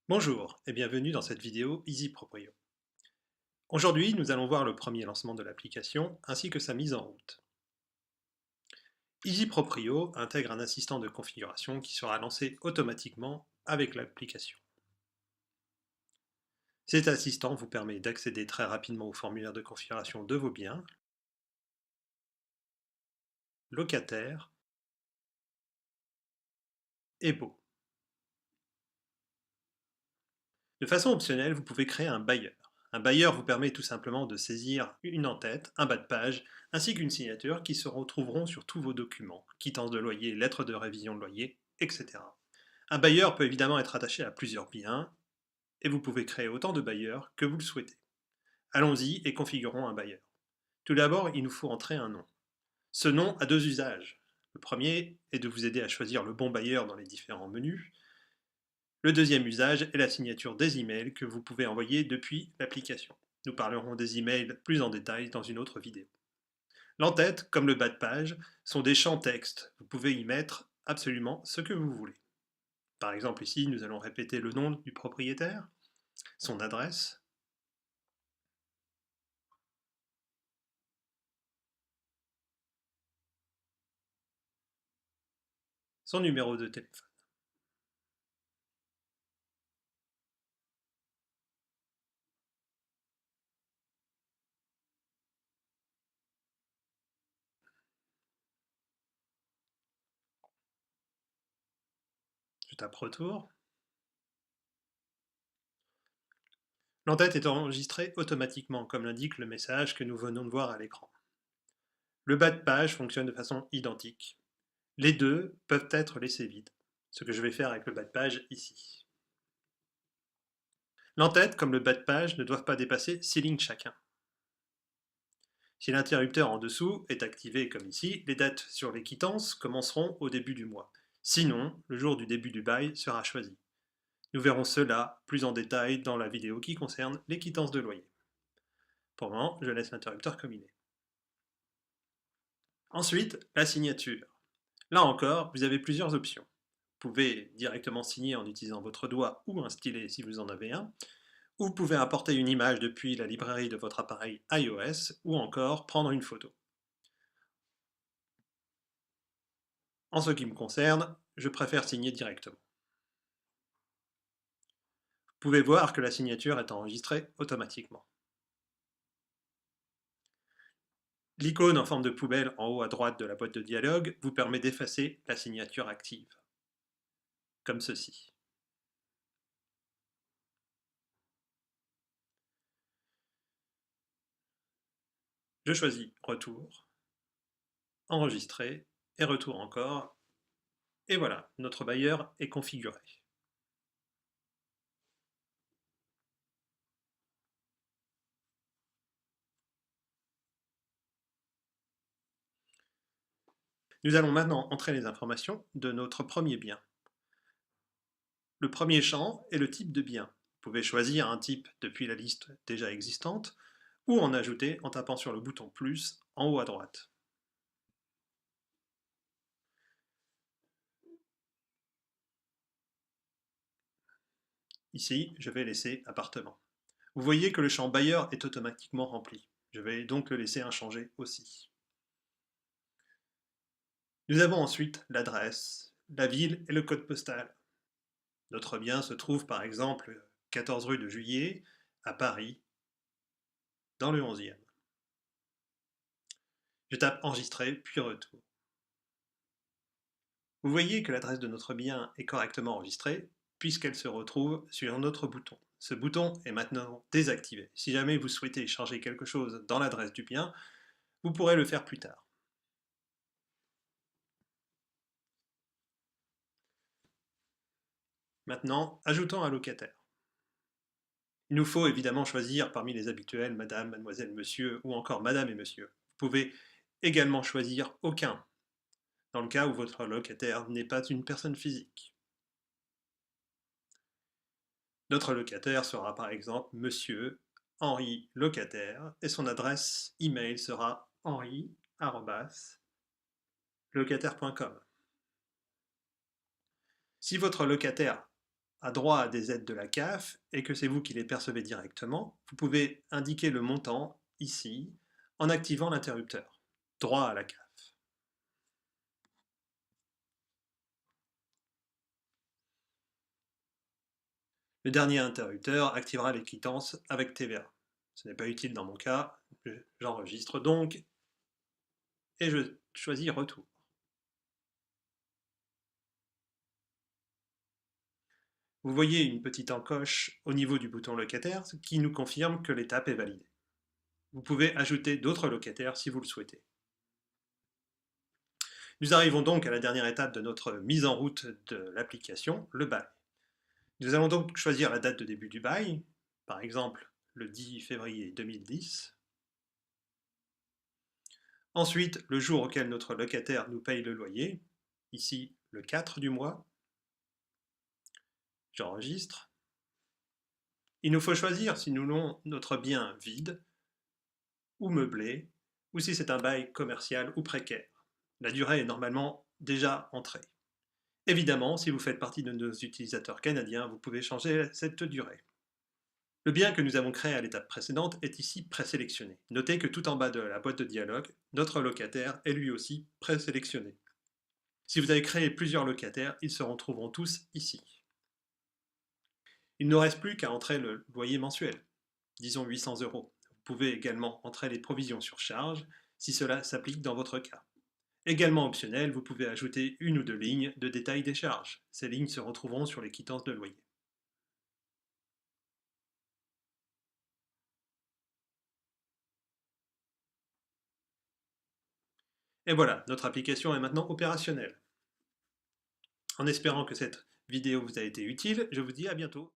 Bonjour et bienvenue dans cette vidéo Easy Proprio. Aujourd'hui, nous allons voir le premier lancement de l'application ainsi que sa mise en route. Easy Proprio intègre un assistant de configuration qui sera lancé automatiquement avec l'application. Cet assistant vous permet d'accéder très rapidement au formulaire de configuration de vos biens, locataires et baux. De façon optionnelle, vous pouvez créer un bailleur. Un bailleur vous permet tout simplement de saisir une en-tête, un bas de page, ainsi qu'une signature qui se retrouveront sur tous vos documents, quittance de loyer, lettre de révision de loyer, etc. Un bailleur peut évidemment être attaché à plusieurs biens, et vous pouvez créer autant de bailleurs que vous le souhaitez. Allons-y et configurons un bailleur. Tout d'abord, il nous faut entrer un nom. Ce nom a deux usages. Le premier est de vous aider à choisir le bon bailleur dans les différents menus. Le deuxième usage est la signature des emails que vous pouvez envoyer depuis l'application. Nous parlerons des emails plus en détail dans une autre vidéo. L'entête, comme le bas de page, sont des champs texte. Vous pouvez y mettre absolument ce que vous voulez. Par exemple ici, nous allons répéter le nom du propriétaire, son adresse, son numéro de téléphone. Je tape retour. L'entête est enregistrée automatiquement, comme l'indique le message que nous venons de voir à l'écran. Le bas de page fonctionne de façon identique. Les deux peuvent être laissés vides, ce que je vais faire avec le bas de page ici. L'entête, comme le bas de page, ne doivent pas dépasser 6 lignes chacun. Si l'interrupteur en dessous est activé comme ici, les dates sur les quittances commenceront au début du mois. Sinon, le jour du début du bail sera choisi. Nous verrons cela plus en détail dans la vidéo qui concerne les quittances de loyer. Pour le moment, je laisse l'interrupteur comme il est. Ensuite, la signature. Là encore, vous avez plusieurs options. Vous pouvez directement signer en utilisant votre doigt ou un stylet si vous en avez un, ou vous pouvez importer une image depuis la librairie de votre appareil iOS, ou encore prendre une photo. En ce qui me concerne, je préfère signer directement. Vous pouvez voir que la signature est enregistrée automatiquement. L'icône en forme de poubelle en haut à droite de la boîte de dialogue vous permet d'effacer la signature active, comme ceci. Je choisis Retour, Enregistrer et Retour encore, et voilà, notre bailleur est configuré. Nous allons maintenant entrer les informations de notre premier bien. Le premier champ est le type de bien. Vous pouvez choisir un type depuis la liste déjà existante ou en ajouter en tapant sur le bouton plus en haut à droite. Ici, je vais laisser appartement. Vous voyez que le champ bailleur est automatiquement rempli. Je vais donc le laisser inchangé aussi. Nous avons ensuite l'adresse, la ville et le code postal. Notre bien se trouve par exemple 14 rue de Juillet à Paris, dans le 11e. Je tape enregistrer puis retour. Vous voyez que l'adresse de notre bien est correctement enregistrée puisqu'elle se retrouve sur notre bouton. Ce bouton est maintenant désactivé. Si jamais vous souhaitez changer quelque chose dans l'adresse du bien, vous pourrez le faire plus tard. Maintenant, ajoutons un locataire. Il nous faut évidemment choisir parmi les habituels madame, mademoiselle, monsieur ou encore madame et monsieur. Vous pouvez également choisir aucun, dans le cas où votre locataire n'est pas une personne physique. Notre locataire sera par exemple monsieur Henri locataire et son adresse email sera henri@locataire.com. Si votre locataire a droit à des aides de la CAF et que c'est vous qui les percevez directement, vous pouvez indiquer le montant ici en activant l'interrupteur. Droit à la CAF. Le dernier interrupteur activera les quittances avec TVA. Ce n'est pas utile dans mon cas, j'enregistre donc et je choisis Retour. Vous voyez une petite encoche au niveau du bouton locataire qui nous confirme que l'étape est validée. Vous pouvez ajouter d'autres locataires si vous le souhaitez. Nous arrivons donc à la dernière étape de notre mise en route de l'application, le bail. Nous allons donc choisir la date de début du bail, par exemple le 10 février 2010. Ensuite, le jour auquel notre locataire nous paye le loyer, ici le 4 du mois. J'enregistre. Il nous faut choisir si nous voulons notre bien vide ou meublé, ou si c'est un bail commercial ou précaire. La durée est normalement déjà entrée. Évidemment, si vous faites partie de nos utilisateurs canadiens, vous pouvez changer cette durée. Le bien que nous avons créé à l'étape précédente est ici présélectionné. Notez que tout en bas de la boîte de dialogue, notre locataire est lui aussi présélectionné. Si vous avez créé plusieurs locataires, ils se retrouveront tous ici. Il ne reste plus qu'à entrer le loyer mensuel, disons 800 €. Vous pouvez également entrer les provisions sur charge, si cela s'applique dans votre cas. Également optionnel, vous pouvez ajouter une ou deux lignes de détail des charges. Ces lignes se retrouveront sur les quittances de loyer. Et voilà, notre application est maintenant opérationnelle. En espérant que cette vidéo vous a été utile, je vous dis à bientôt.